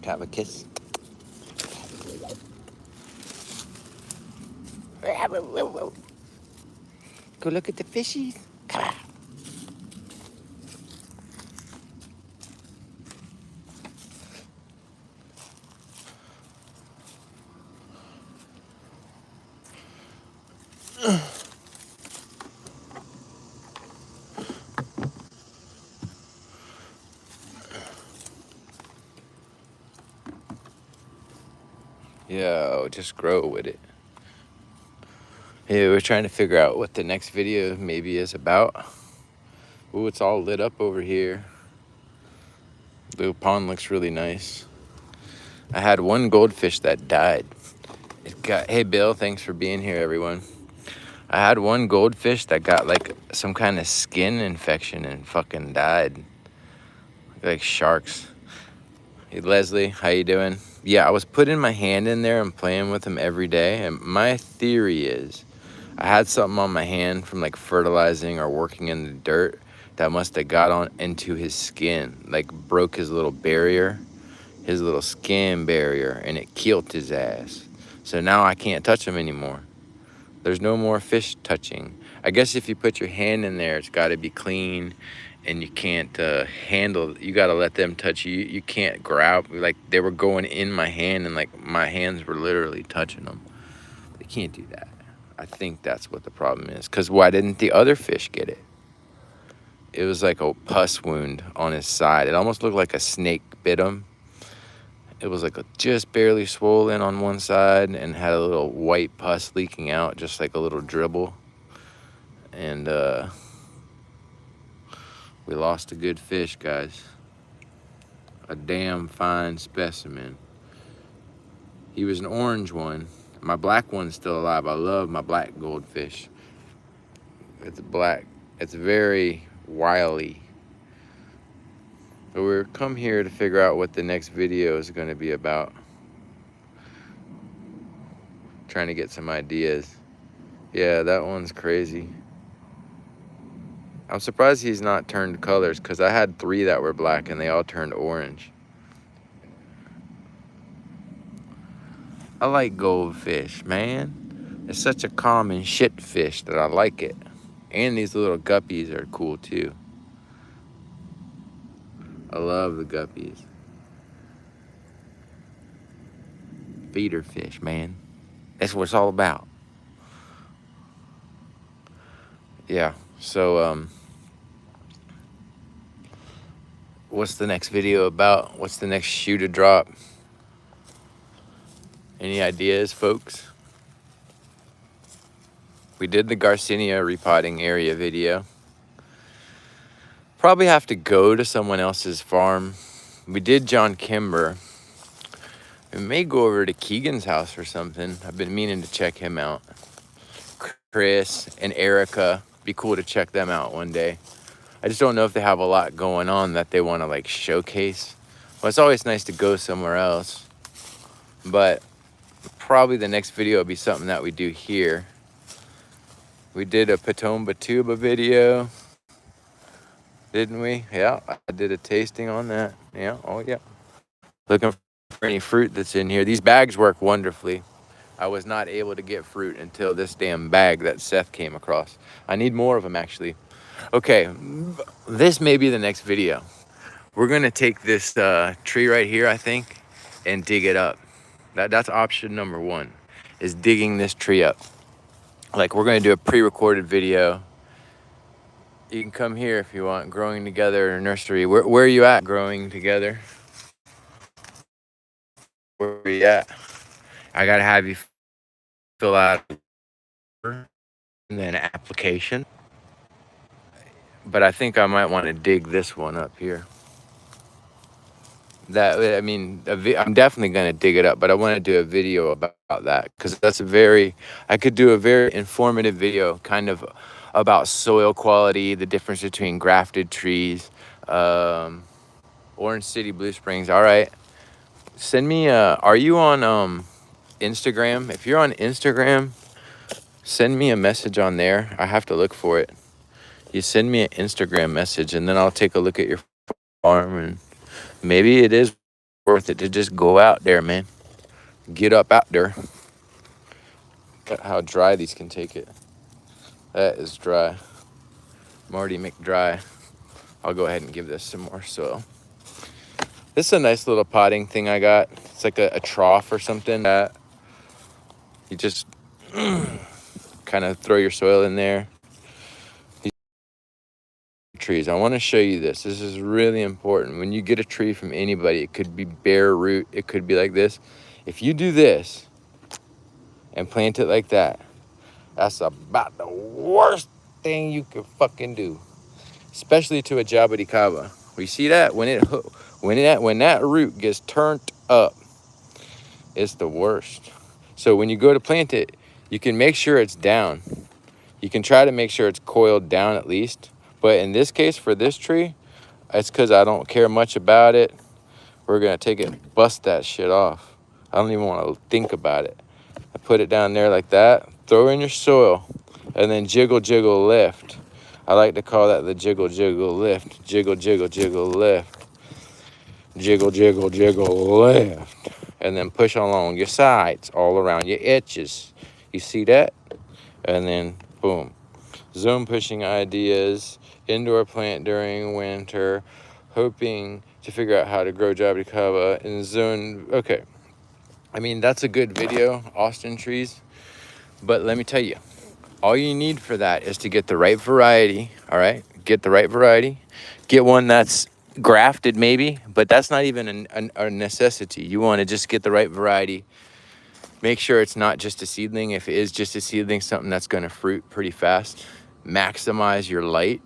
Have a kiss. Go look at the fishies. Come on. Yo, just grow with it. Yeah, we're trying to figure out what the next video maybe is about. Ooh, it's all lit up over here. The pond looks really nice. I had one goldfish that died. Hey Bill, thanks for being here, everyone. I had one goldfish that got like some kind of skin infection and fucking died. Like sharks. Hey Leslie, how you doing? Yeah, I was putting my hand in there and playing with him every day, and my theory is I had something on my hand from like fertilizing or working in the dirt that must have got on into his skin, like broke his little barrier, his little skin barrier, and it killed his ass. So now I can't touch him anymore. There's no more fish touching. I guess if you put your hand in there, it's got to be clean, and you can't handle. You got to let them touch you. You can't grab. Like they were going in my hand, and like my hands were literally touching them. They can't do that. I think that's what the problem is. Cause why didn't the other fish get it? It was like a pus wound on his side. It almost looked like a snake bit him. It was like just barely swollen on one side and had a little white pus leaking out, just like a little dribble. And we lost a good fish, guys. A damn fine specimen. He was an orange one. My black one's still alive. I love my black goldfish. It's black. It's very wily. But we're come here to figure out what the next video is going to be about. Trying to get some ideas. Yeah, that one's crazy. I'm surprised he's not turned colors, because I had 3 that were black and they all turned orange. I like goldfish, man. It's such a common shit fish that I like it. And these little guppies are cool too. I love the guppies. Feeder fish, man. That's what it's all about. Yeah, so what's the next video about? What's the next shoe to drop? Any ideas, folks? We did the Garcinia repotting area video. Probably have to go to someone else's farm. We did John Kimber. We may go over to Keegan's house or something. I've been meaning to check him out. Chris and Erica. Be cool to check them out one day. I just don't know if they have a lot going on that they want to like showcase. Well, it's always nice to go somewhere else. But probably the next video will be something that we do here. We did a Patomba tuba video. Didn't we? Yeah, I did a tasting on that. Yeah, oh yeah. Looking for any fruit that's in here. These bags work wonderfully. I was not able to get fruit until this damn bag that Seth came across. I need more of them, actually. Okay, this may be the next video. We're gonna take this tree right here, I think, and dig it up. That's option number 1, is digging this tree up. Like, we're gonna do a pre-recorded video. You can come here if you want. Growing Together Nursery. Where are you at? Growing Together. Where are you at? I gotta have you fill out and then an application. But I think I might want to dig this one up here. I'm definitely gonna dig it up, but I want to do a video about that, because I could do a very informative video, kind of about soil quality, the difference between grafted trees. Orange City Blue Springs. All right, send me are you on Instagram? If you're on Instagram, send me a message on there. I have to look for it. You send me an Instagram message, and then I'll take a look at your farm, and maybe it is worth it to just go out there, man. Get up out there. Look how dry these can take it. That is dry. Marty McDry. I'll go ahead and give this some more soil. This is a nice little potting thing I got. It's like a trough or something that you just kind of throw your soil in there. These trees. I want to show you this. This is really important. When you get a tree from anybody, it could be bare root. It could be like this. If you do this and plant it like that, that's about the worst thing you could fucking do. Especially to a jabuticaba. We see that when that root gets turned up, it's the worst. So when you go to plant it, you can make sure it's down. You can try to make sure it's coiled down at least. But in this case, for this tree, it's because I don't care much about it. We're gonna take it and bust that shit off. I don't even want to think about it. I put it down there like that, throw in your soil, and then jiggle, jiggle, lift. I like to call that the jiggle, jiggle, lift. Jiggle, jiggle, jiggle, lift. Jiggle, jiggle, jiggle, lift. And then push along your sides, all around your edges. You see that? And then, boom. Zone pushing ideas, indoor plant during winter, hoping to figure out how to grow jabuticaba in zone. Okay. I mean, that's a good video, Austin trees. But let me tell you, all you need for that is to get the right variety, all right? Get the right variety. Get one that's grafted maybe, but that's not even a necessity. You want to just get the right variety. Make sure it's not just a seedling. If it is just a seedling, something that's going to fruit pretty fast. Maximize your light.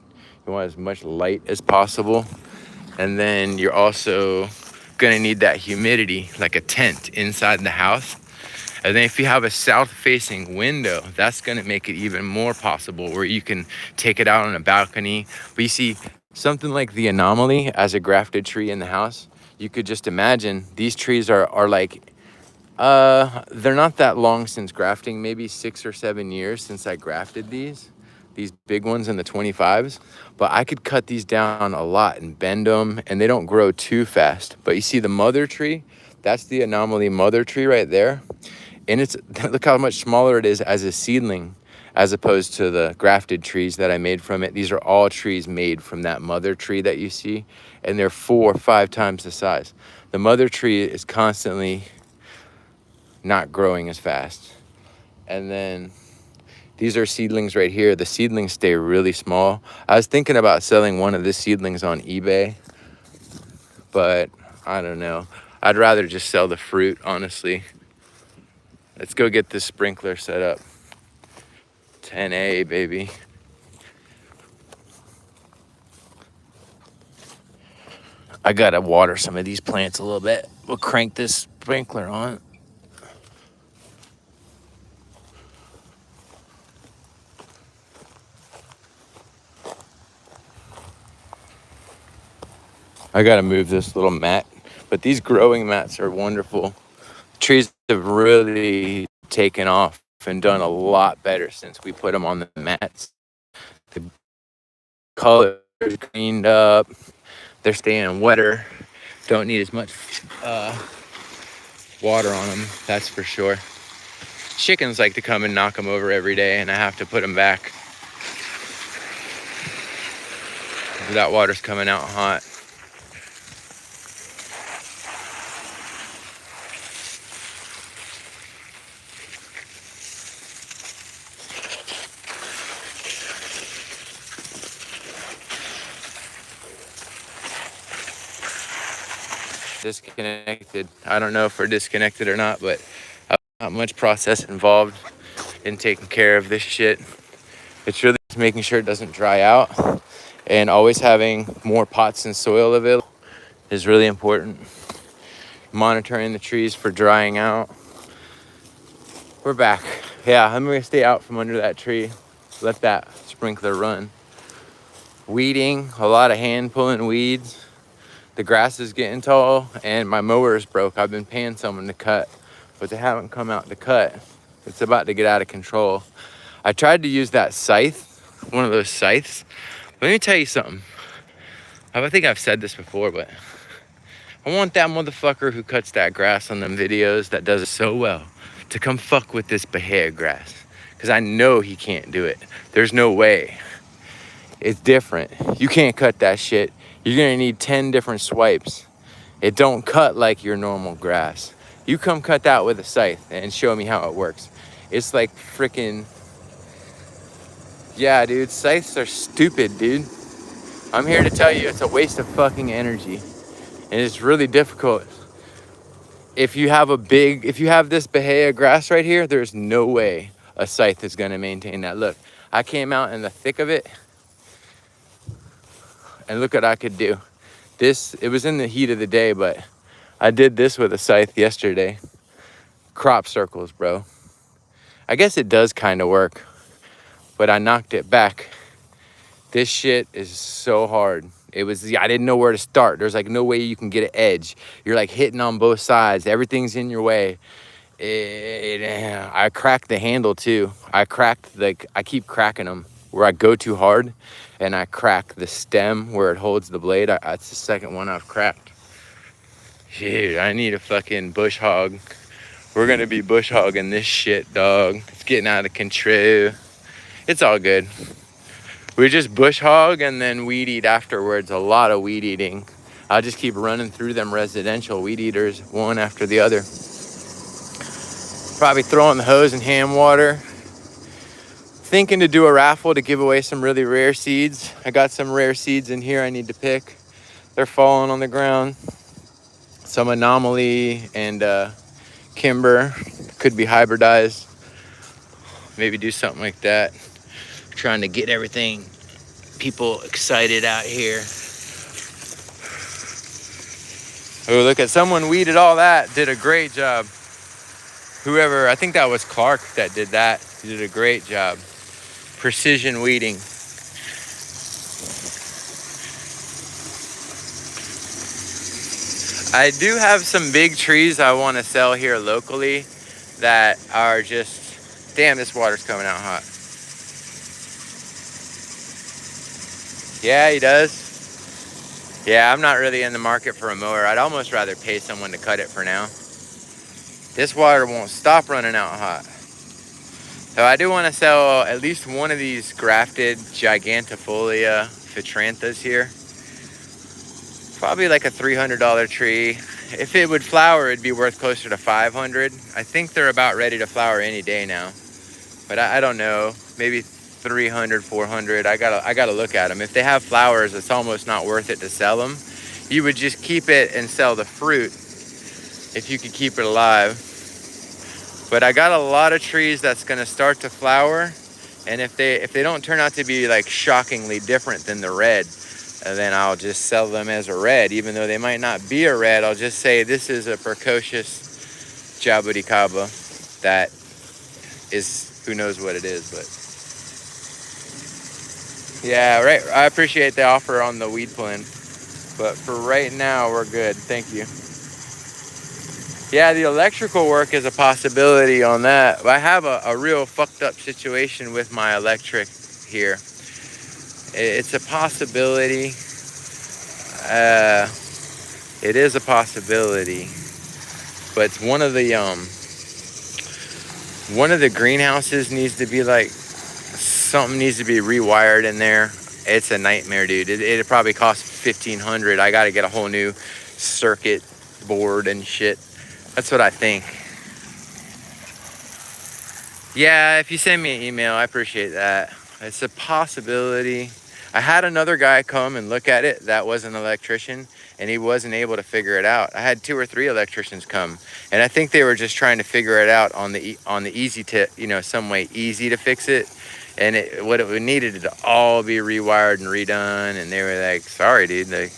You want as much light as possible. And then you're also going to need that humidity, like a tent inside the house. And then if you have a south-facing window, that's going to make it even more possible where you can take it out on a balcony. But you see, something like the Anomaly as a grafted tree in the house, you could just imagine these trees are like, they're not that long since grafting, maybe 6 or 7 years since I grafted these big ones in the 25s. But I could cut these down a lot and bend them, and they don't grow too fast. But you see the mother tree, that's the Anomaly mother tree right there. And it's, look how much smaller it is as a seedling as opposed to the grafted trees that I made from it. These are all trees made from that mother tree that you see, and they're 4 or 5 times the size. The mother tree is constantly not growing as fast. And then these are seedlings right here. The seedlings stay really small. I was thinking about selling one of the seedlings on eBay, but I don't know. I'd rather just sell the fruit, honestly. Let's go get this sprinkler set up. 10A, baby. I gotta water some of these plants a little bit. We'll crank this sprinkler on. I gotta move this little mat, but these growing mats are wonderful. Trees have really taken off and done a lot better since we put them on the mats. The color is cleaned up. They're staying wetter. Don't need as much water on them, that's for sure. Chickens like to come and knock them over every day, and I have to put them back. That water's coming out hot. Disconnected. I don't know if we're disconnected or not, but not much process involved in taking care of this shit. It's really just making sure it doesn't dry out, and always having more pots and soil available is really important. Monitoring the trees for drying out. We're back. Yeah, I'm gonna stay out from under that tree. Let that sprinkler run. Weeding, a lot of hand pulling weeds. The grass is getting tall and my mower is broke. I've been paying someone to cut, but they haven't come out to cut. It's about to get out of control. I tried to use that scythe, one of those scythes. Let me tell you something. I think I've said this before, but I want that motherfucker who cuts that grass on them videos that does it so well to come fuck with this Bahia grass. Because I know he can't do it. There's no way. It's different. You can't cut that shit. You're gonna need 10 different swipes. It don't cut like your normal grass. You come cut that with a scythe and show me how it works. It's like freaking, yeah, dude, scythes are stupid, dude. I'm here to tell you it's a waste of fucking energy. And it's really difficult. If you have this Bahia grass right here, there's no way a scythe is gonna maintain that. Look, I came out in the thick of it and look what I could do. It was in the heat of the day, but I did this with a scythe yesterday. Crop circles, bro. I guess it does kind of work, but I knocked it back. This shit is so hard. I didn't know where to start. There's like no way you can get an edge. You're like hitting on both sides. Everything's in your way. I cracked the handle too. I keep cracking them where I go too hard, and I crack the stem where it holds the blade. That's the second one I've cracked. Dude, I need a fucking bush hog. We're gonna be bush hogging this shit, dog. It's getting out of control. It's all good. We just bush hog and then weed eat afterwards. A lot of weed eating. I'll just keep running through them residential weed eaters one after the other. Probably throwing the hose in ham water. Thinking to do a raffle to give away some really rare seeds. I got some rare seeds in here I need to pick. They're falling on the ground. Some anomaly and Kimber could be hybridized. Maybe do something like that. Trying to get people excited out here. Oh, look at someone weeded all that. Did a great job. Whoever, I think that was Clark that did that. He did a great job. Precision weeding. I do have some big trees I want to sell here locally that are just, damn, this water's coming out hot. Yeah, he does. Yeah, I'm not really in the market for a mower. I'd almost rather pay someone to cut it for now. This water won't stop running out hot. So I do want to sell at least one of these grafted Gigantifolia Fitranthas here. Probably like a $300 tree. If it would flower, it'd be worth closer to $500. I think they're about ready to flower any day now. But I don't know, maybe $300, $400. I gotta look at them. If they have flowers, it's almost not worth it to sell them. You would just keep it and sell the fruit if you could keep it alive. But I got a lot of trees that's gonna start to flower, and if they don't turn out to be like shockingly different than the red, then I'll just sell them as a red. Even though they might not be a red, I'll just say this is a precocious jabuticaba that is, who knows what it is, but yeah, right. I appreciate the offer on the weed plan, but for right now, we're good. Thank you. Yeah, the electrical work is a possibility on that. I have a real fucked up situation with my electric here. It's a possibility. It is a possibility, but it's one of the greenhouses needs to be like, something needs to be rewired in there. It's a nightmare, dude. It probably costs $1,500. I got to get a whole new circuit board and shit. That's what I think. Yeah, if you send me an email, I appreciate that. It's a possibility. I had another guy come and look at it that was an electrician, and he wasn't able to figure it out. I had 2 or 3 electricians come, and I think they were just trying to figure it out on the easy to, some way easy to fix it. And what it needed to all be rewired and redone, and they were like, sorry, dude.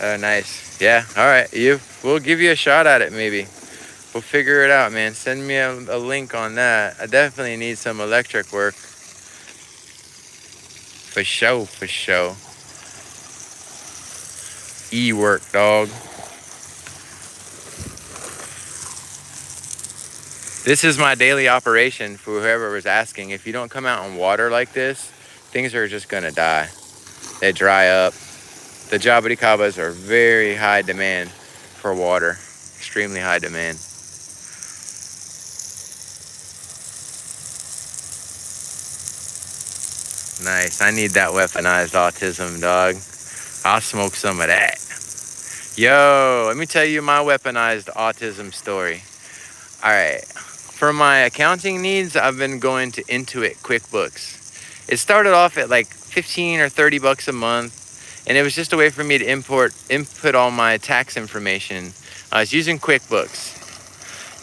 Oh, nice. Yeah, all right. We'll give you a shot at it, maybe. We'll figure it out, man. Send me a link on that. I definitely need some electric work. For sure, for sure. E-work, dog. This is my daily operation for whoever was asking. If you don't come out on water like this, things are just gonna die. They dry up. The jabuticabas are very high demand for water, extremely high demand. Nice. I need that weaponized autism, dog. I'll smoke some of that. Yo, let me tell you my weaponized autism story. All right. For my accounting needs, I've been going to Intuit QuickBooks. It started off at like 15 or 30 bucks a month, and it was just a way for me to input all my tax information. I was using QuickBooks.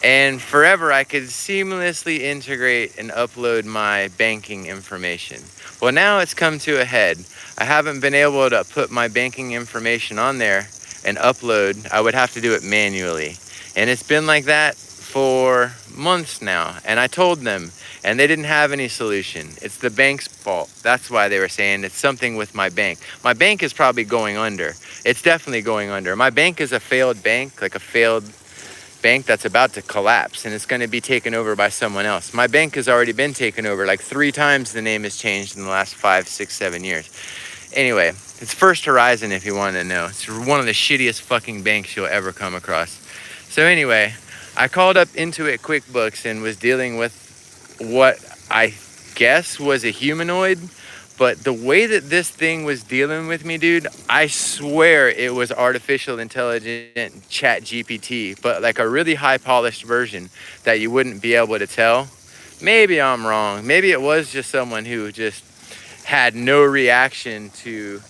And forever, I could seamlessly integrate and upload my banking information. Well, now it's come to a head. I haven't been able to put my banking information on there and upload. I would have to do it manually. And it's been like that for months now. And I told them, and they didn't have any solution. It's the bank's fault. That's why they were saying it's something with my bank. My bank is probably going under. It's definitely going under. My bank is a failed bank, like a failed bank that's about to collapse, and it's going to be taken over by someone else. My bank has already been taken over like 3 times. The name has changed in the last 5, 6, 7 years. Anyway, it's First Horizon if you want to know. It's one of the shittiest fucking banks you'll ever come across. So anyway, I called up Intuit QuickBooks and was dealing with what I guess was a humanoid. But the way that this thing was dealing with me, dude, I swear it was artificial intelligent chat GPT, but like a really high polished version that you wouldn't be able to tell. Maybe I'm wrong. Maybe it was just someone who just had no reaction to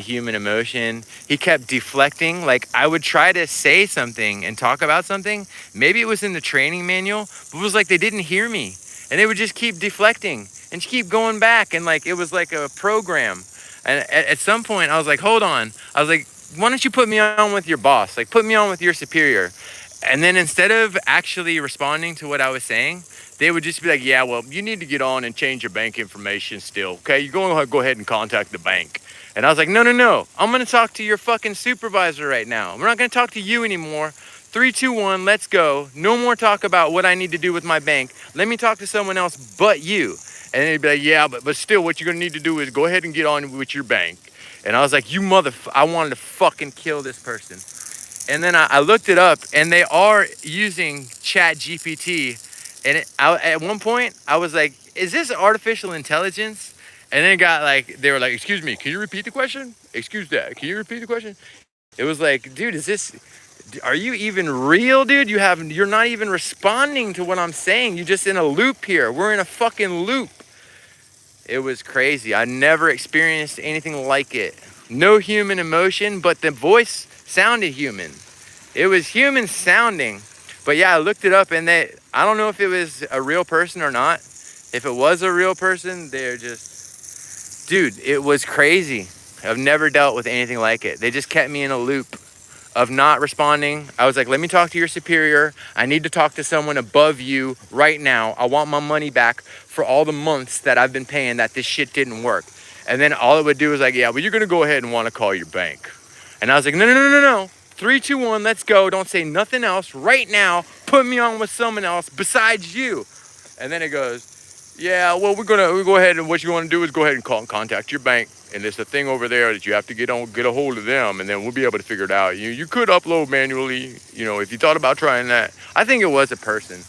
human emotion. He kept deflecting. Like I would try to say something and talk about something. Maybe it was in the training manual, but it was like they didn't hear me. And they would just keep deflecting and keep going back. And like, it was like a program. And at some point I was like, hold on. I was like, why don't you put me on with your boss? Like put me on with your superior. And then instead of actually responding to what I was saying, they would just be like, yeah, well, you need to get on and change your bank information still. Okay, you're going to go ahead and contact the bank. And I was like, no. I'm going to talk to your fucking supervisor right now. We're not going to talk to you anymore. 3, 2, 1, let's go. No more talk about what I need to do with my bank. Let me talk to someone else but you. And they'd be like, yeah, but still what you're going to need to do is go ahead and get on with your bank. And I was like, I wanted to fucking kill this person. And then I looked it up, and they are using Chat GPT. And at one point, I was like, is this artificial intelligence? And then they were like, excuse me, can you repeat the question? Excuse that, can you repeat the question? It was like, dude, are you even real, dude? You're not even responding to what I'm saying. You're just in a loop here. We're in a fucking loop. It was crazy. I never experienced anything like it. No human emotion, but the voice sounded human. It was human sounding. But yeah, I looked it up, and I don't know if it was a real person or not. If it was a real person, dude, it was crazy. I've never dealt with anything like it. They just kept me in a loop of not responding. I was like, let me talk to your superior. I need to talk to someone above you right now. I want my money back for all the months that I've been paying that this shit didn't work. And then all it would do was like, yeah, well, you're going to go ahead and want to call your bank. And I was like, no. 3, 2, 1, let's go. Don't say nothing else right now. Put me on with someone else besides you. And then it goes, yeah, well, we go ahead, and what you want to do is go ahead and contact your bank. And there's a thing over there that you have to get a hold of them, and then we'll be able to figure it out. You could upload manually, if you thought about trying that. I think it was a person.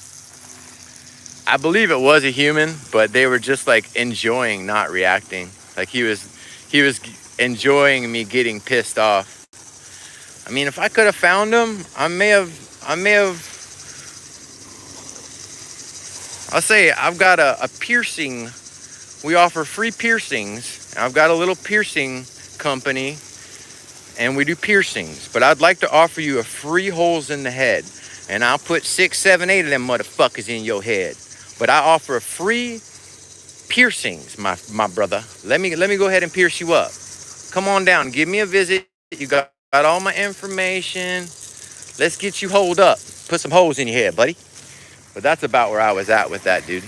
I believe it was a human, but they were just like enjoying not reacting. Like he was enjoying me getting pissed off. I mean, if I could have found him, I may have. I'll say I've got a piercing. We offer free piercings. I've got a little piercing company, and we do piercings. But I'd like to offer you a free holes in the head, and I'll put 6, 7, 8 of them motherfuckers in your head. But I offer a free piercings, my brother. Let me go ahead and pierce you up. Come on down, give me a visit. You got all my information. Let's get you holed up. Put some holes in your head, buddy. But that's about where I was at with that, dude.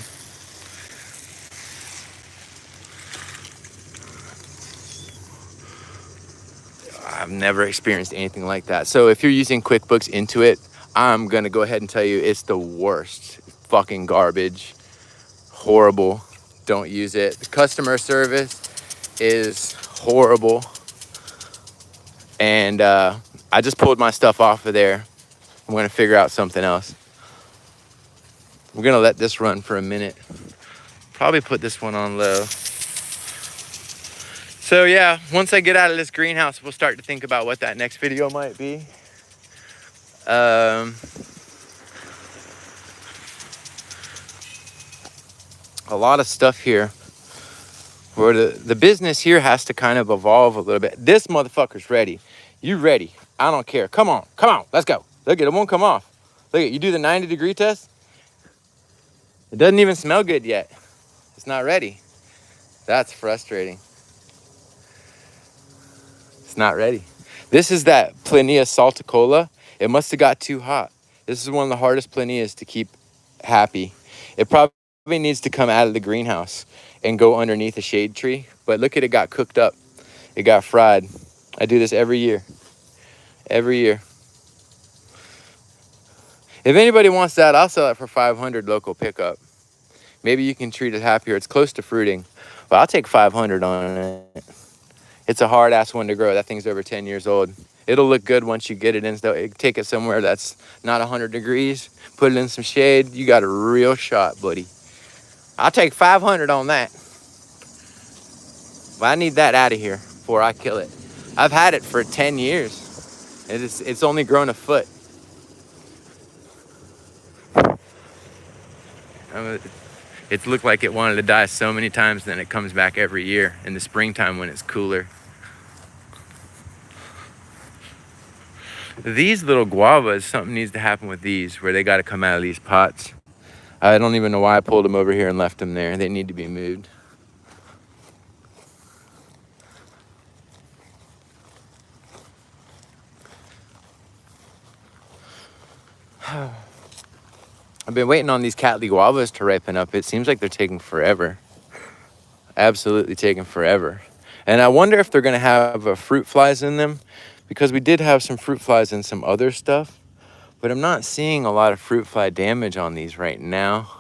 I've never experienced anything like that. So if you're using QuickBooks Intuit, I'm going to go ahead and tell you it's the worst. Fucking garbage. Horrible. Don't use it. The customer service is horrible. And I just pulled my stuff off of there. I'm gonna figure out something else. We're gonna let this run for a minute. Probably put this one on low. So yeah, once I get out of this greenhouse, we'll start to think about what that next video might be. A lot of stuff here. Where the business here has to kind of evolve a little bit. This motherfucker's ready. You ready? I don't care. Come on, let's go. Look, it won't come off. Look, you do the 90-degree test. It doesn't even smell good yet. It's not ready. That's frustrating. It's not ready. This is that Plania salticola. It must have got too hot. This is one of the hardest Planias to keep happy. It probably needs to come out of the greenhouse and go underneath a shade tree. But look at it, got cooked up. It got fried. I do this every year. Every year. If anybody wants that, I'll sell it for $500 local pickup. Maybe you can treat it happier. It's close to fruiting, but I'll take $500 on it. It's a hard ass one to grow. That thing's over 10 years old. It'll look good once you get it in. Take it somewhere that's not 100 degrees. Put it in some shade. You got a real shot, buddy. I'll take $500 on that. But I need that out of here before I kill it. I've had it for 10 years. It's only grown a foot. It's looked like it wanted to die so many times, then it comes back every year in the springtime when it's cooler. These little guavas, something needs to happen with these where they got to come out of these pots. I don't even know why I pulled them over here and left them there. They need to be moved. I've been waiting on these Cattleya guavas to ripen up. It seems like they're taking forever. Absolutely taking forever. And I wonder if they're going to have fruit flies in them, because we did have some fruit flies in some other stuff, but I'm not seeing a lot of fruit fly damage on these right now.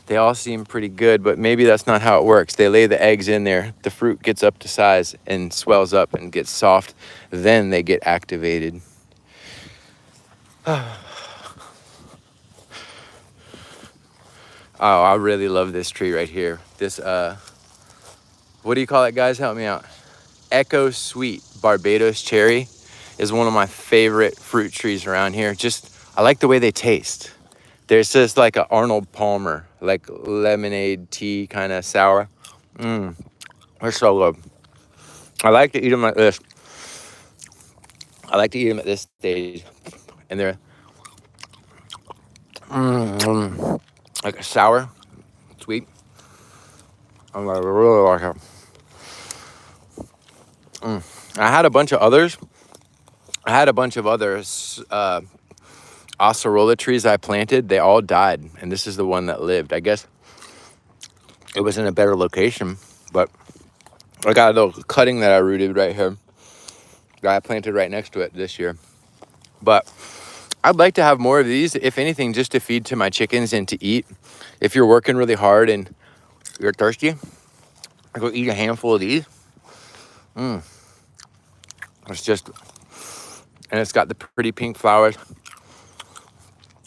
They all seem pretty good, but maybe that's not how it works. They lay the eggs in there, the fruit gets up to size and swells up and gets soft, then they get activated. Oh, I really love this tree right here. This, what do you call it, guys? Help me out. Echo Sweet Barbados Cherry is one of my favorite fruit trees around here. I like the way they taste. There's just like an Arnold Palmer, like lemonade tea kind of sour. They're so good. I like to eat them like this. I like to eat them at this stage. And they're like a sour, sweet. I really like it. I had a bunch of others. Acerola trees I planted. They all died, and this is the one that lived. I guess it was in a better location, but I got a little cutting that I rooted right here that I planted right next to it this year. But I'd like to have more of these, if anything, just to feed to my chickens and to eat. If you're working really hard and you're thirsty, go eat a handful of these. It's just, and it's got the pretty pink flowers.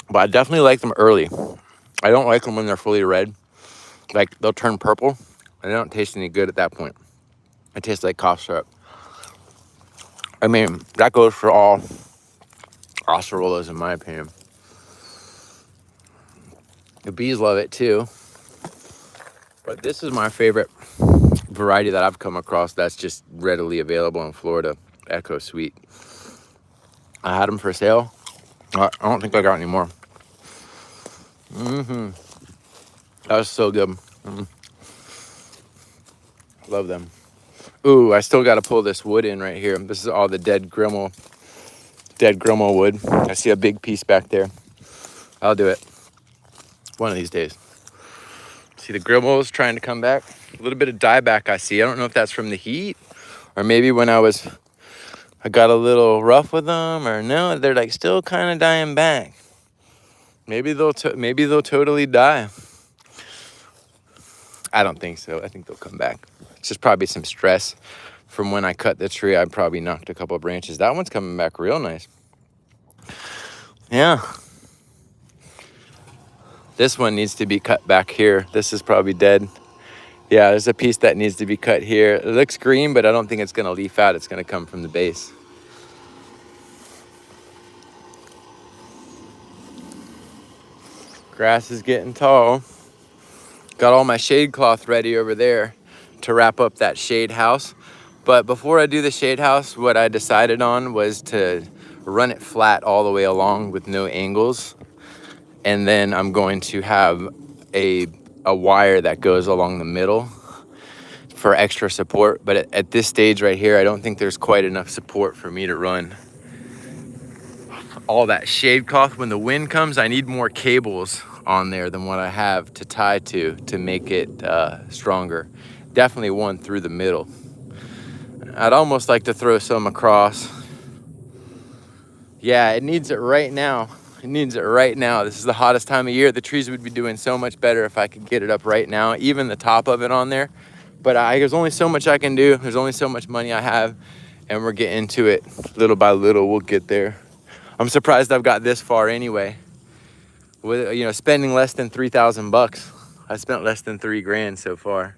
But I definitely like them early. I don't like them when they're fully red. Like, they'll turn purple, and they don't taste any good at that point. It tastes like cough syrup. I mean, that goes for all acerolas, in my opinion. The bees love it too. But this is my favorite variety that I've come across that's just readily available in Florida. Echo Sweet. I had them for sale. I don't think I got any more. That was so good. Love them. Ooh, I still got to pull this wood in right here. This is all the dead Grimmel wood. I see a big piece back there. I'll do it one of these days. See, the Grimmel is trying to come back. A little bit of dieback I see. I don't know if that's from the heat, or maybe when I got a little rough with them, or no, they're like still kind of dying back. Maybe they'll totally die. I don't think so. I think they'll come back. It's just probably some stress from when I cut the tree. I probably knocked a couple of branches. That one's coming back real nice. Yeah. This one needs to be cut back here. This is probably dead. Yeah, there's a piece that needs to be cut here. It looks green, but I don't think it's gonna leaf out. It's gonna come from the base. Grass is getting tall. Got all my shade cloth ready over there to wrap up that shade house. But before I do the shade house, what I decided on was to run it flat all the way along with no angles. And then I'm going to have a wire that goes along the middle for extra support. But at this stage right here, I don't think there's quite enough support for me to run all that shade cloth. When the wind comes, I need more cables on there than what I have to tie to make it stronger. Definitely one through the middle. I'd almost like to throw some across. Yeah, it needs it right now. It needs it right now. This is the hottest time of year. The trees would be doing so much better if I could get it up right now, even the top of it on there. But there's only so much I can do. There's only so much money I have, and we're getting to it little by little. We'll get there. I'm surprised I've got this far anyway. With, spending less than $3,000. I spent less than $3 grand so far.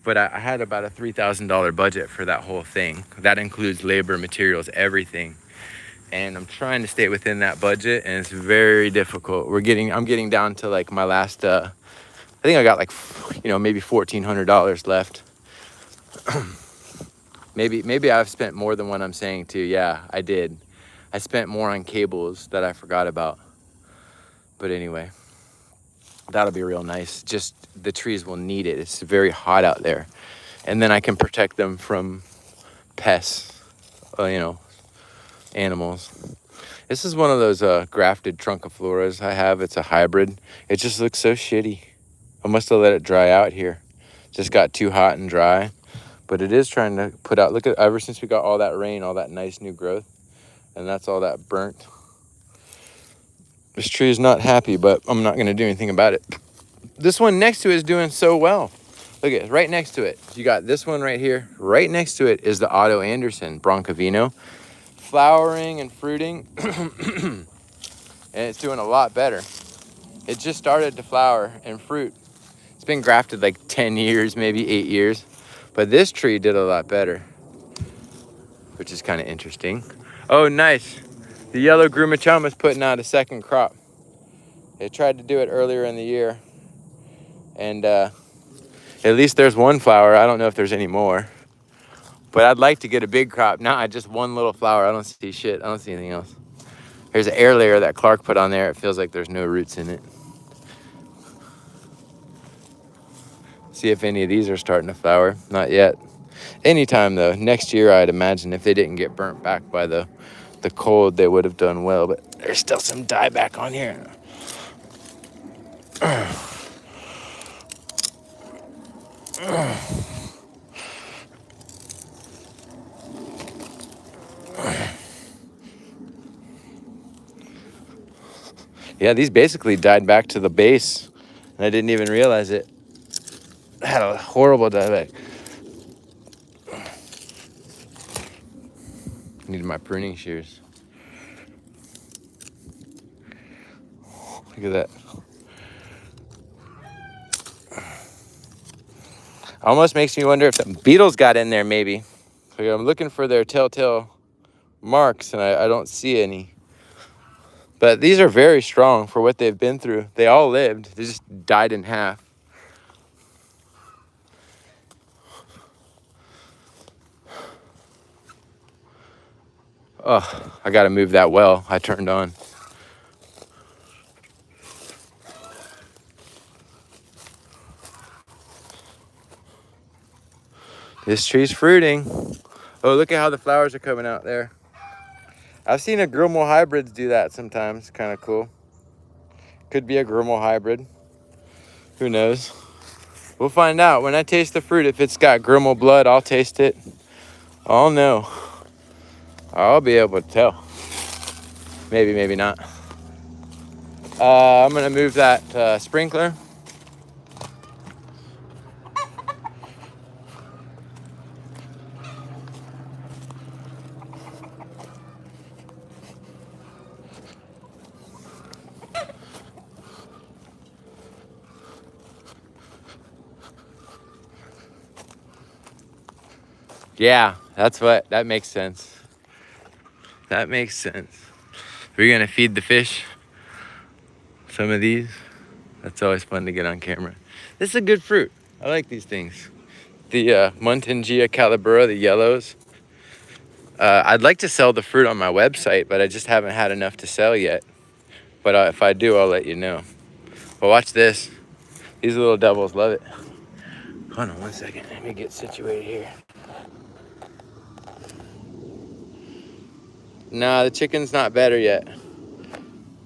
But I had about a $3,000 budget for that whole thing. That includes labor, materials, everything. And I'm trying to stay within that budget, and it's very difficult. I'm getting down to like my last, I think I got like, maybe $1,400 left. maybe I've spent more than what I'm saying too. Yeah, I did. I spent more on cables that I forgot about. But anyway, that'll be real nice. Just the trees will need it. It's very hot out there. And then I can protect them from pests, animals. This is one of those grafted truncifloras I have. It's a hybrid. It just looks so shitty. I must have let it dry out here. Just got too hot and dry. But it is trying to put out, look at, ever since we got all that rain, all that nice new growth, and that's all that burnt. This tree is not happy, but I'm not gonna do anything about it. This one next to it is doing so well. Look at it, right next to it. You got this one right here. Right next to it is the Otto Anderson Broncovino. Flowering and fruiting, and it's doing a lot better. It just started to flower and fruit. It's been grafted like 10 years, maybe 8 years. But this tree did a lot better, which is kind of interesting. Oh, nice. The yellow Grumachama is putting out a second crop. They tried to do it earlier in the year. And at least there's one flower. I don't know if there's any more. But I'd like to get a big crop. Nah, just one little flower. I don't see shit. I don't see anything else. There's an air layer that Clark put on there. It feels like there's no roots in it. See if any of these are starting to flower. Not yet. Anytime though. Next year, I'd imagine if they didn't get burnt back by the cold, they would have done well. But there's still some dieback on here. Yeah, these basically died back to the base, and I didn't even realize it. I had a horrible dieback. Needed my pruning shears. Look at that. Almost makes me wonder if the beetles got in there, maybe. So I'm looking for their telltale marks, and I don't see any. But these are very strong for what they've been through. They all lived. They just died in half. Oh, I got to move that well I turned on. This tree's fruiting. Oh, look at how the flowers are coming out there. I've seen a Grumel hybrids do that sometimes. Kind of cool. Could be a Grumel hybrid. Who knows? We'll find out. When I taste the fruit, if it's got Grumel blood, I'll taste it. I'll know. I'll be able to tell. Maybe, maybe not. I'm going to move that sprinkler. Yeah, that makes sense. That makes sense. We're gonna feed the fish some of these. That's always fun to get on camera. This is a good fruit. I like these things. The Muntingia calibura, the yellows. I'd like to sell the fruit on my website, but I just haven't had enough to sell yet. But if I do, I'll let you know. But watch this. These little devils love it. Hold on 1 second. Let me get situated here. Nah, the chicken's not better yet.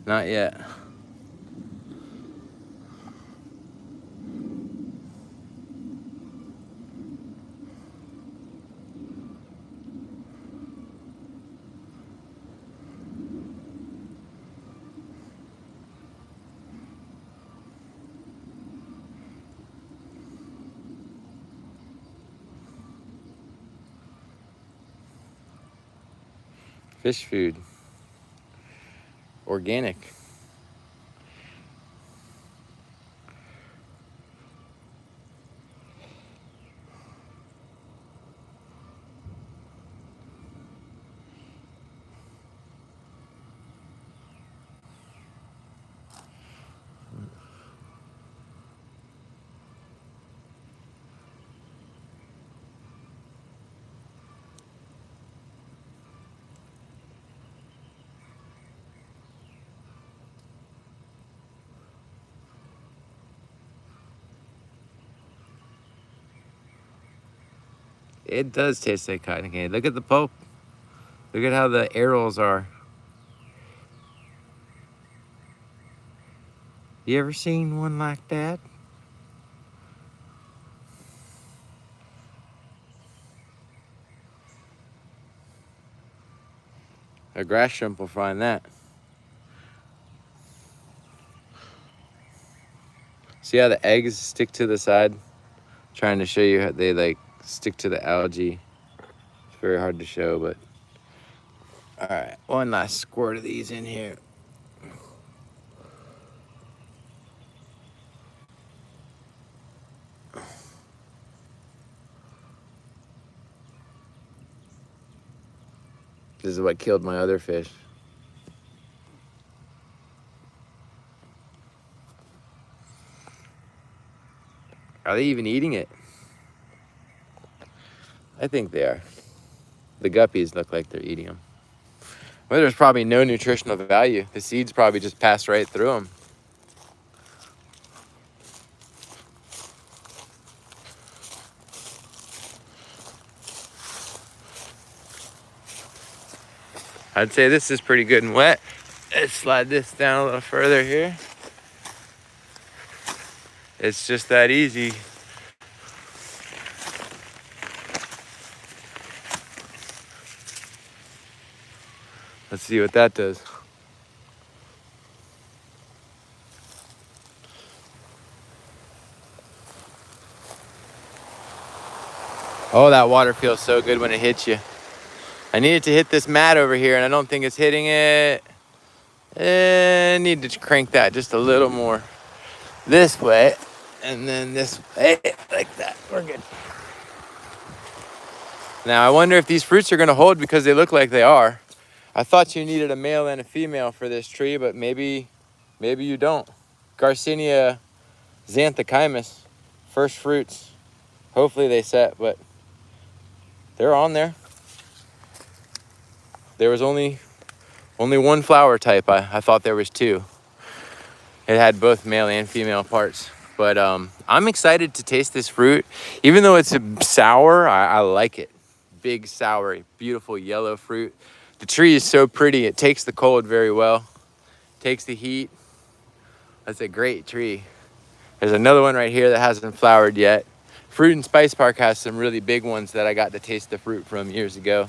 Not yet. Fish food. Organic. It does taste like cotton candy. Look at the pulp. Look at how the arrows are. You ever seen one like that? A grass shrimp will find that. See how the eggs stick to the side? Trying to show you how they like stick to the algae. It's very hard to show, but all right, one last squirt of these in here. This is what killed my other fish. Are they even eating it? I think they are. The guppies look like they're eating them. Well, there's probably no nutritional value. The seeds probably just passed right through them. I'd say this is pretty good and wet. Let's slide this down a little further here. It's just that easy. Let's see what that does. Oh, that water feels so good when it hits you. I needed to hit this mat over here, and I don't think it's hitting it. I need to crank that just a little more this way, and then this way, like that. We're good. Now, I wonder if these fruits are going to hold because they look like they are. I thought you needed a male and a female for this tree, but maybe you don't. Garcinia xanthochymus, first fruits. Hopefully they set, but they're on there. There was only one flower type. I thought there was two. It had both male and female parts. But I'm excited to taste this fruit. Even though it's sour, I like it. Big, sour, beautiful yellow fruit. The tree is so pretty. It takes the cold very well. Takes the heat. That's a great tree. There's another one right here that hasn't flowered yet. Fruit and Spice Park has some really big ones that I got to taste the fruit from years ago.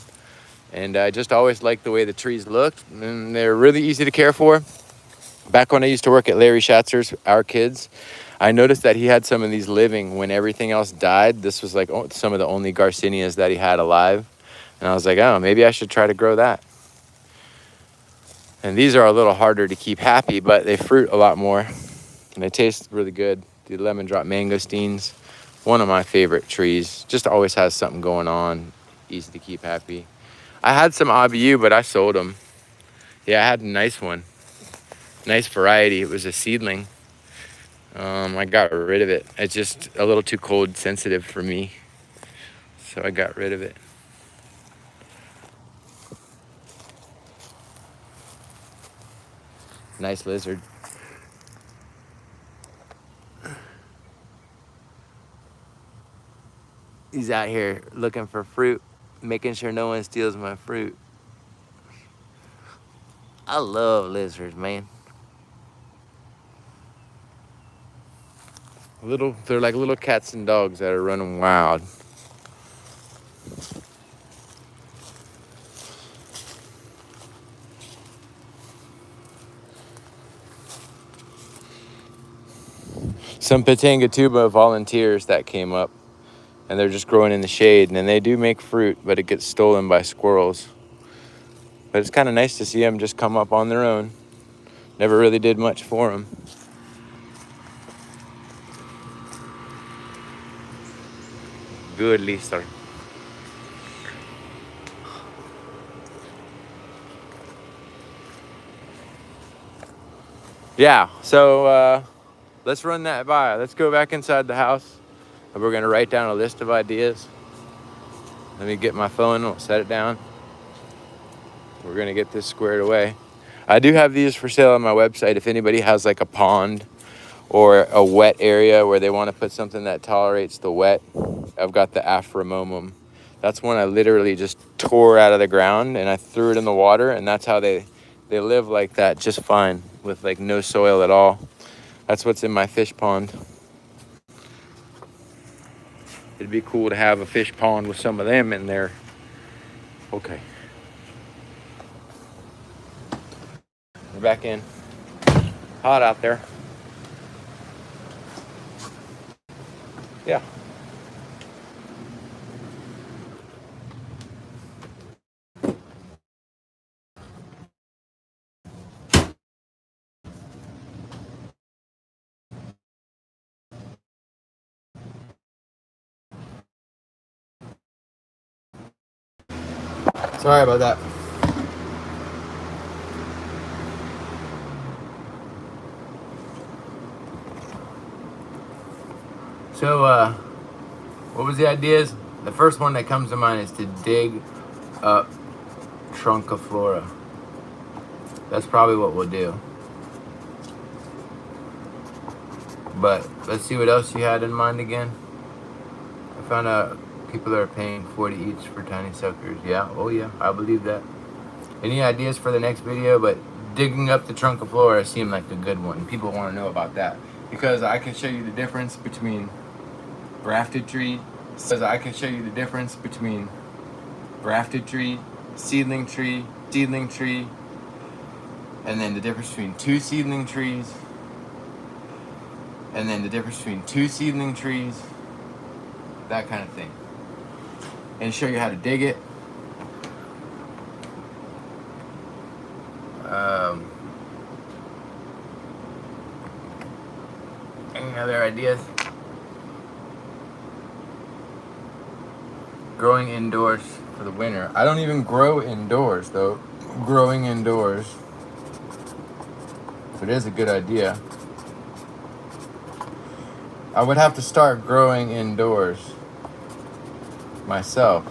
And I just always liked the way the trees looked, and they're really easy to care for. Back when I used to work at Larry Schatzer's, Our Kids, I noticed that he had some of these living when everything else died. This was like some of the only Garcinias that he had alive. And I was like, oh, maybe I should try to grow that. And these are a little harder to keep happy, but they fruit a lot more. And they taste really good. The lemon drop mangosteens, one of my favorite trees. Just always has something going on. easy to keep happy. I had some ABU, but I sold them. Yeah, I had a nice one. Nice variety. It was a seedling. I got rid of it. It's just a little too cold sensitive for me. So I got rid of it. Nice lizard. He's out here looking for fruit, making sure no one steals my fruit. I love lizards, man. They're like little cats and dogs that are running wild. Some Pitanga volunteers that came up, and they're just growing in the shade, and then they do make fruit, but it gets stolen by squirrels. But it's kind of nice to see them just come up on their own. Never really did much for them. Good lizard. Yeah, so let's run that by. Let's go back inside the house, and we're gonna write down a list of ideas. Let me get my phone, we'll set it down. We're gonna get this squared away. I do have these for sale on my website. If anybody has like a pond or a wet area where they want to put something that tolerates the wet, I've got the Aframomum. That's one I literally just tore out of the ground and I threw it in the water, and that's how they live like that just fine with like no soil at all. That's what's in my fish pond. It'd be cool to have a fish pond with some of them in there. Okay. We're back in. Hot out there. Yeah. Sorry about that. So, what was the ideas? The first one that comes to mind is to dig up Trunciflora. That's probably what we'll do. But let's see what else you had in mind again. I found out people are paying 40 each for tiny suckers. Yeah, oh yeah, I believe that. Any ideas for the next video? But digging up the Trunciflora seemed like a good one. People want to know about that because I can show you the difference between grafted tree. Seedling tree, and then the difference between two seedling trees, that kind of thing. And show you how to dig it. Any other ideas? Growing indoors for the winter. I don't even grow indoors though. Growing indoors. But it is a good idea. I would have to start growing indoors myself.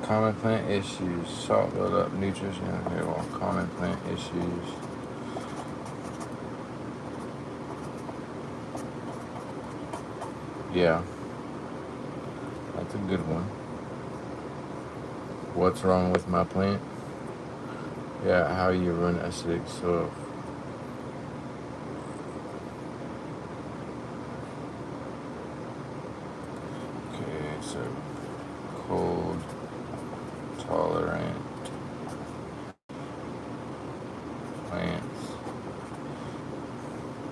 Common plant issues. Salt buildup, nutrition, common plant issues. Yeah, that's a good one. What's wrong with my plant? Yeah, how you run acidic soil. Okay, so cold tolerant plants,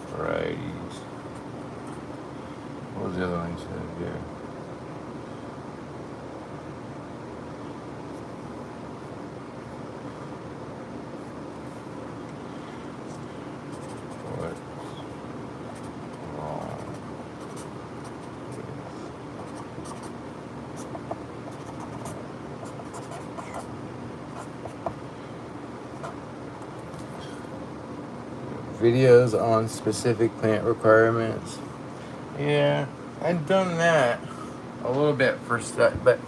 varieties. What was the other one you said here? What's wrong with videos on specific plant requirements. Yeah, I've done that a little bit for stuff, but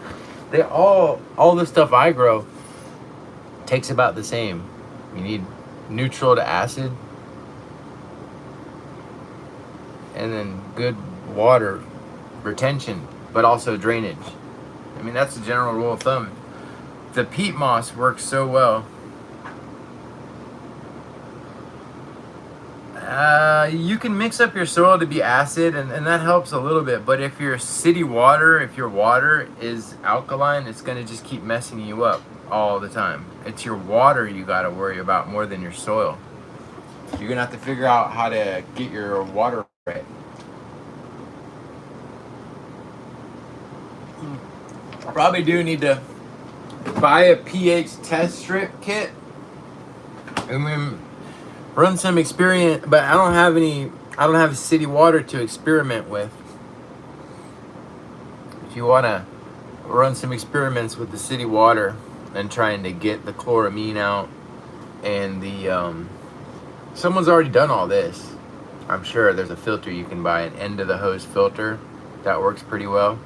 they all the stuff I grow takes about the same. You need neutral to acid, and then good water retention, but also drainage. I mean, that's the general rule of thumb. The peat moss works so well. You can mix up your soil to be acid, and that helps a little bit. But if your water is alkaline, it's going to just keep messing you up all the time. It's your water you got to worry about more than your soil. You're going to have to figure out how to get your water right. I probably do need to buy a pH test strip kit and then run some experiment, but I don't have city water to experiment with. If you want to run some experiments with the city water and trying to get the chloramine out and the someone's already done all this. I'm sure there's a filter you can buy, an end of the hose filter that works pretty well.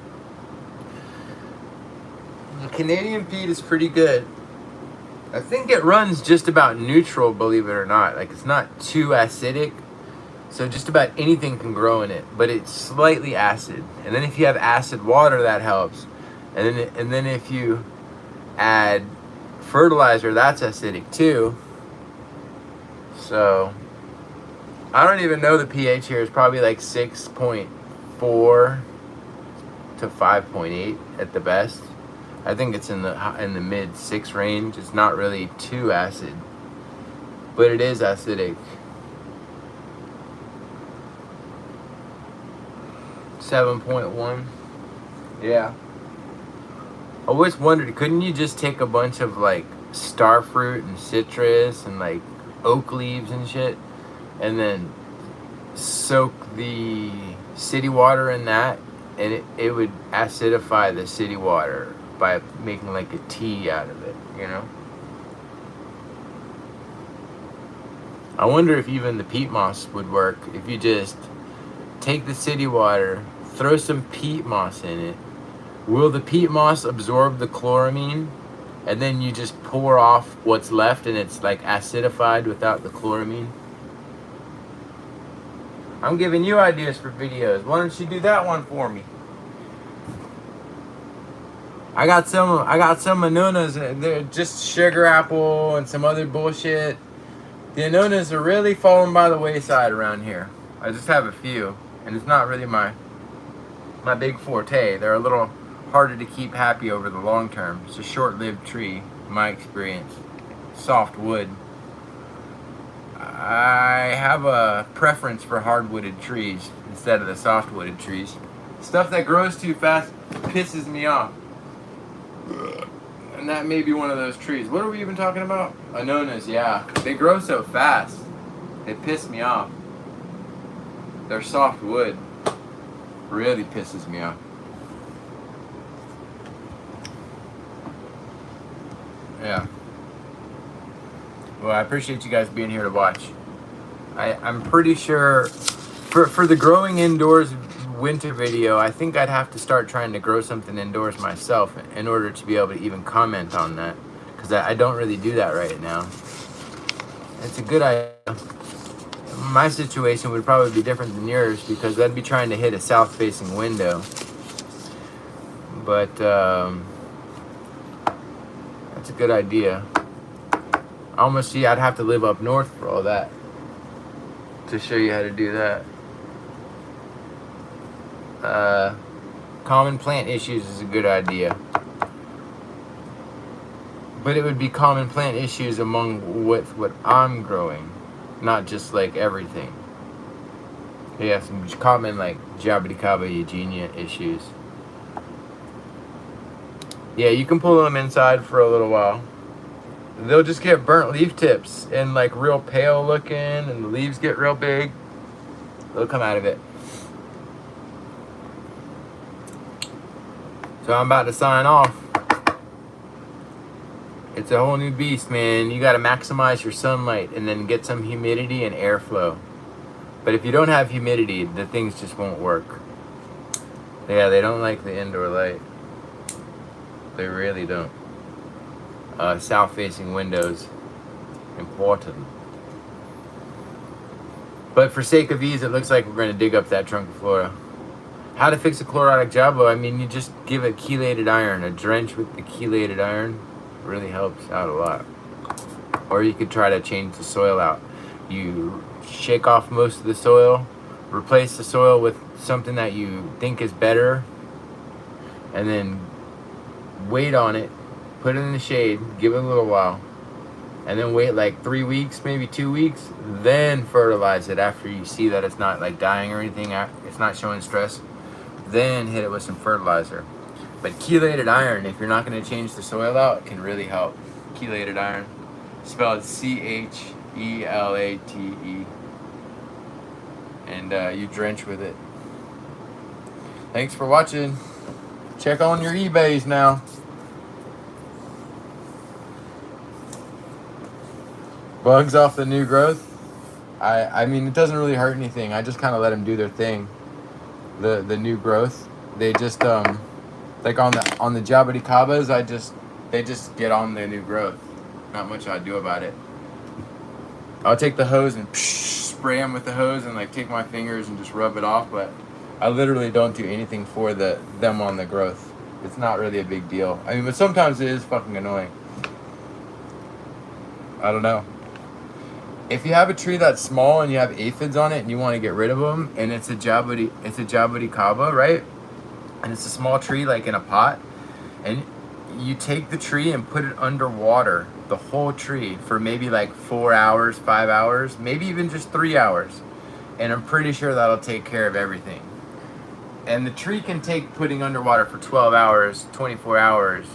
The Canadian peat is pretty good. I think it runs just about neutral, believe it or not. Like, it's not too acidic, so just about anything can grow in it, but it's slightly acid. And then if you have acid water, that helps. And then if you add fertilizer, that's acidic too. So I don't even know the pH here. Is probably like 6.4 to 5.8 at the best. I think it's in the mid 6 range. It's not really too acid, but it is acidic. 7.1. Yeah. I always wondered, couldn't you just take a bunch of like star fruit and citrus and like oak leaves and shit, and then soak the city water in that, and it would acidify the city water by making like a tea out of it, you know? I wonder if even the peat moss would work if you just take the city water, throw some peat moss in it. Will the peat moss absorb the chloramine? And then you just pour off what's left and it's like acidified without the chloramine? I'm giving you ideas for videos. Why don't you do that one for me? I got some Anonas. They're just sugar apple and some other bullshit. The Anonas are really falling by the wayside around here. I just have a few, and it's not really my big forte. They're a little harder to keep happy over the long term. It's a short-lived tree, in my experience. Soft wood. I have a preference for hardwooded trees instead of the softwooded trees. Stuff that grows too fast pisses me off. And that may be one of those trees. What are we even talking about? Anonas, yeah. They grow so fast. They piss me off. They're soft wood. Really pisses me off. Yeah. Well, I appreciate you guys being here to watch. I'm pretty sure for the growing indoors winter video, I think I'd have to start trying to grow something indoors myself in order to be able to even comment on that, because I don't really do that right now. It's a good idea. My situation would probably be different than yours because I'd be trying to hit a south-facing window. But that's a good idea. I almost see I'd have to live up north for all that to show you how to do that. Common plant issues is a good idea. But it would be common plant issues among what I'm growing, not just like everything. Yeah, some common like Jaboticaba eugenia issues. Yeah, you can pull them inside for a little while. They'll just get burnt leaf tips and like real pale looking, and the leaves get real big. They'll come out of it. So I'm about to sign off. It's a whole new beast, man. You got to maximize your sunlight and then get some humidity and airflow. But if you don't have humidity, the things just won't work. Yeah, they don't like the indoor light. They really don't. South-facing windows, important. But for sake of ease, it looks like we're going to dig up that trunk of flora. How to fix a chlorotic jabo? I mean, you just give it chelated iron. A drench with the chelated iron really helps out a lot. Or you could try to change the soil out. You shake off most of the soil, replace the soil with something that you think is better, and then wait on it, put it in the shade, give it a little while, and then wait like 3 weeks, maybe 2 weeks, then fertilize it after you see that it's not like dying or anything, it's not showing stress. Then hit it with some fertilizer. But chelated iron, if you're not going to change the soil out, it can really help. Chelated iron, spelled C-H-E-L-A-T-E. And you drench with it. Thanks for watching. Check on your eBays now. Bugs off the new growth. I mean, it doesn't really hurt anything. I just kind of let them do their thing. The new growth, they just like on the jabuticabas, they just get on their new growth. Not much I do about it. I'll take the hose and spray them with the hose and like take my fingers and just rub it off, but I literally don't do anything for them on the growth. It's not really a big deal. I mean, but sometimes it is fucking annoying. I don't know. If you have a tree that's small and you have aphids on it and you want to get rid of them, and it's a jabuticaba, right? And it's a small tree like in a pot, and you take the tree and put it underwater, the whole tree, for maybe like 4 hours, 5 hours, maybe even just 3 hours. And I'm pretty sure that'll take care of everything. And the tree can take putting underwater for 12 hours, 24 hours,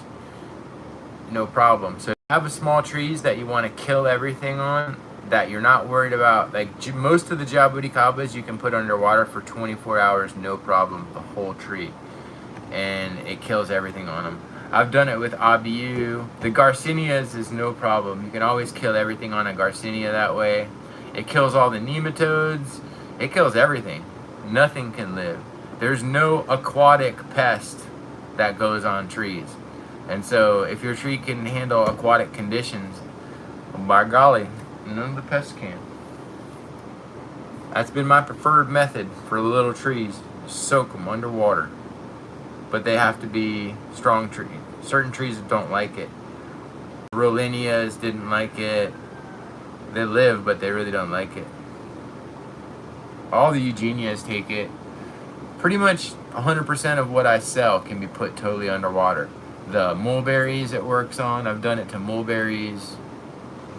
no problem. So if you have a small trees that you want to kill everything on, that you're not worried about, like most of the jabuticabas you can put underwater for 24 hours, no problem, the whole tree. And it kills everything on them. I've done it with abiu. The Garcinias is no problem. You can always kill everything on a Garcinia that way. It kills all the nematodes. It kills everything. Nothing can live. There's no aquatic pest that goes on trees. And so if your tree can handle aquatic conditions, by golly, none of the pests can. That's been my preferred method for little trees. Soak them underwater. But they have to be strong trees. Certain trees don't like it. Rollinias didn't like it. They live, but they really don't like it. All the Eugenias take it. Pretty much 100% of what I sell can be put totally underwater. The mulberries it works on, I've done it to mulberries,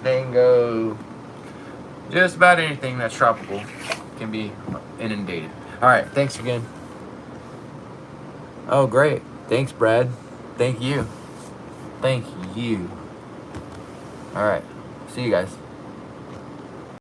mango, just about anything that's tropical can be inundated. All right, thanks again. Oh, great. Thanks, Brad. Thank you. Thank you. All right, see you guys.